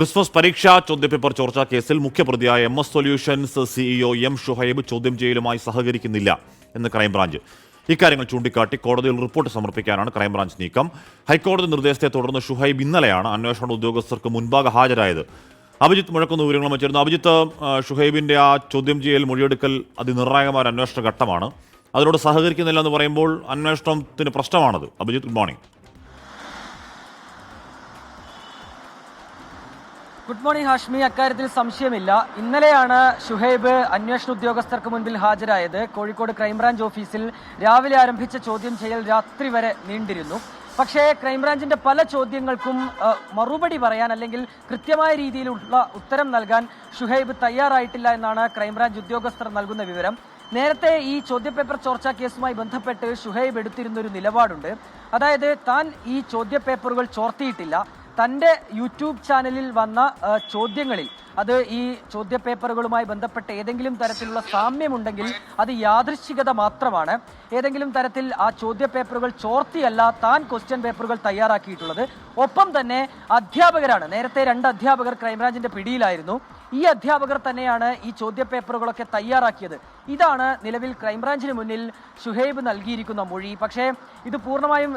Christmas പരീക്ഷാ ചോദ്യപേപ്പർ ചോർച്ചാ കേസിൽ മുഖ്യപ്രതിയായ MS solutions CEO M Shuhaib ചോദ്യം ചെയ്യലുമായി സഹകരിക്കുന്നില്ല എന്ന് ക്രൈംബ്രാഞ്ച്. ഇക്കാര്യങ്ങൾ ചൂണ്ടിക്കാട്ടി കോടതിയിൽ റിപ്പോർട്ട് സമർപ്പിക്കാനാണ് ക്രൈംബ്രാഞ്ച് നീക്കം. ഹൈക്കോടതി നിർദ്ദേശത്തെ തുടർന്ന് ഷുഹൈബ് ഇന്നലെയാണ് അന്വേഷണ ഉദ്യോഗസ്ഥർക്ക് മുൻപാകെ ഹാജരായത്. അഭിജിത്ത് മുഴക്കുന്ന വിവരങ്ങൾ വെച്ചിരുന്നു. അഭിജിത്ത്, ഷുഹൈബിന്റെ ആ ചോദ്യം ചെയ്യൽ മൊഴിയെടുക്കൽ അതിനിർണായകമായ അന്വേഷണ ഘട്ടമാണ്. അതിനോട് സഹകരിക്കുന്നില്ല എന്ന് പറയുമ്പോൾ അന്വേഷണത്തിന് പ്രശ്നമാണത്. Abhijith, good morning. Good morning Hashmi. അക്കാര്യത്തിൽ സംശയമില്ല. ഇന്നലെയാണ് ഷുഹൈബ് അന്വേഷണ ഉദ്യോഗസ്ഥർക്ക് മുൻപിൽ ഹാജരായത്. കോഴിക്കോട് ക്രൈംബ്രാഞ്ച് ഓഫീസിൽ രാവിലെ ആരംഭിച്ച ചോദ്യം ചെയ്യൽ രാത്രി വരെ നീണ്ടിരുന്നു. പക്ഷേ ക്രൈംബ്രാഞ്ചിന്റെ പല ചോദ്യങ്ങൾക്കും മറുപടി പറയാൻ അല്ലെങ്കിൽ കൃത്യമായ രീതിയിലുള്ള ഉത്തരം നൽകാൻ ഷുഹൈബ് തയ്യാറായിട്ടില്ല എന്നാണ് ക്രൈംബ്രാഞ്ച് ഉദ്യോഗസ്ഥർ നൽകുന്ന വിവരം. നേരത്തെ ഈ ചോദ്യപേപ്പർ ചോർച്ചാ കേസുമായി ബന്ധപ്പെട്ട് ഷുഹൈബ് എടുത്തിരുന്നൊരു നിലപാടുണ്ട്. അതായത് താൻ ഈ ചോദ്യപേപ്പറുകൾ ചോർത്തിയിട്ടില്ല. തൻ്റെ യൂട്യൂബ് ചാനലിൽ വന്ന ചോദ്യങ്ങളിൽ അത് ഈ ചോദ്യപേപ്പറുകളുമായി ബന്ധപ്പെട്ട് ഏതെങ്കിലും തരത്തിലുള്ള സാമ്യമുണ്ടെങ്കിൽ അത് യാദൃശ്ചികത മാത്രമാണ്. ഏതെങ്കിലും തരത്തിൽ ആ ചോദ്യപേപ്പറുകൾ ചോർത്തിയല്ല താൻ ക്വസ്റ്റ്യൻ പേപ്പറുകൾ തയ്യാറാക്കിയിട്ടുള്ളത്. ഒപ്പം തന്നെ അധ്യാപകരാണ്. നേരത്തെ 2 അധ്യാപകർ ക്രൈംബ്രാഞ്ചിന്റെ പിടിയിലായിരുന്നു. ഈ അധ്യാപകർ തന്നെയാണ് ഈ ചോദ്യപേപ്പറുകളൊക്കെ തയ്യാറാക്കിയത്. ഇതാണ് നിലവിൽ ക്രൈംബ്രാഞ്ചിന് മുന്നിൽ ഷുഹൈബ് നൽകിയിരിക്കുന്ന മൊഴി. പക്ഷേ ഇത് പൂർണ്ണമായും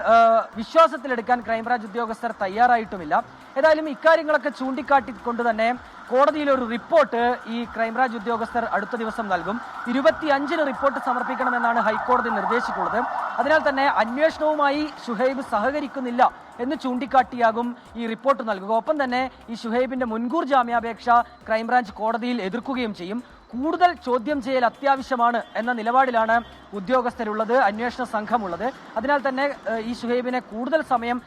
വിശ്വാസത്തിലെടുക്കാൻ ക്രൈംബ്രാഞ്ച് ഉദ്യോഗസ്ഥർ തയ്യാറായിട്ടുമില്ല. ഏതായാലും ഇക്കാര്യങ്ങളൊക്കെ ചൂണ്ടിക്കാട്ടിക്കൊണ്ട് തന്നെ കോടതിയിൽ ഒരു റിപ്പോർട്ട് ഈ ക്രൈംബ്രാഞ്ച് ഉദ്യോഗസ്ഥർ അടുത്ത ദിവസം നൽകും. 25-ന് റിപ്പോർട്ട് സമർപ്പിക്കണമെന്നാണ് ഹൈക്കോടതി നിർദ്ദേശിച്ചിട്ടുള്ളത്. അതിനാൽ തന്നെ അന്വേഷണവുമായി ഷുഹൈബ് സഹകരിക്കുന്നില്ല എന്ന് ചൂണ്ടിക്കാട്ടിയാകും ഈ റിപ്പോർട്ട് നൽകുക. ഒപ്പം തന്നെ ഈ ഷുഹൈബിന്റെ മുൻകൂർ ജാമ്യാപേക്ഷ ക്രൈംബ്രാഞ്ച് കോടതിയിൽ എതിർക്കുകയും ചെയ്യും. കൂടുതൽ ചോദ്യം ചെയ്യൽ അത്യാവശ്യമാണ് എന്ന നിലപാടിലാണ് ഉദ്യോഗസ്ഥരുള്ളത്, അന്വേഷണ സംഘമുള്ളത്. അതിനാൽ തന്നെ ഈ ഷുഹൈബിനെ കൂടുതൽ സമയം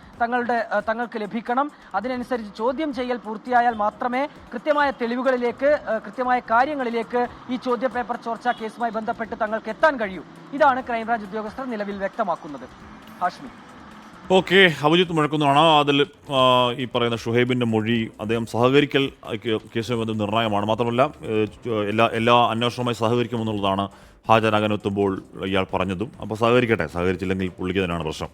തങ്ങൾക്ക് ലഭിക്കണം. അതിനനുസരിച്ച് ചോദ്യം ചെയ്യൽ പൂർത്തിയായാൽ മാത്രമേ കൃത്യമായ തെളിവുകളിലേക്ക്, കൃത്യമായ കാര്യങ്ങളിലേക്ക് ഈ ചോദ്യപേപ്പർ ചോർച്ചാ കേസുമായി ബന്ധപ്പെട്ട് തങ്ങൾക്ക് എത്താൻ കഴിയൂ. ഇതാണ് ക്രൈംബ്രാഞ്ച് ഉദ്യോഗസ്ഥർ നിലവിൽ വ്യക്തമാക്കുന്നത്. ഹാഷ്മി. ഓക്കെ, അഭിജിത്ത് മുഴക്കുന്നതാണ്. അതിൽ ഈ പറയുന്ന ഷുഹൈബിന്റെ മൊഴി, അദ്ദേഹം സഹകരിക്കൽ കേസുമായി ബന്ധം നിർണായകമാണ്. മാത്രമല്ല എല്ലാ അന്വേഷണവുമായി സഹകരിക്കുമെന്നുള്ളതാണ് ഹാജരാകാൻ എത്തുമ്പോൾ ഇയാൾ പറഞ്ഞതും. അപ്പോൾ സഹകരിക്കട്ടെ, സഹകരിച്ചില്ലെങ്കിൽ പുള്ളിക്ക് തന്നെയാണ് പ്രശ്നം.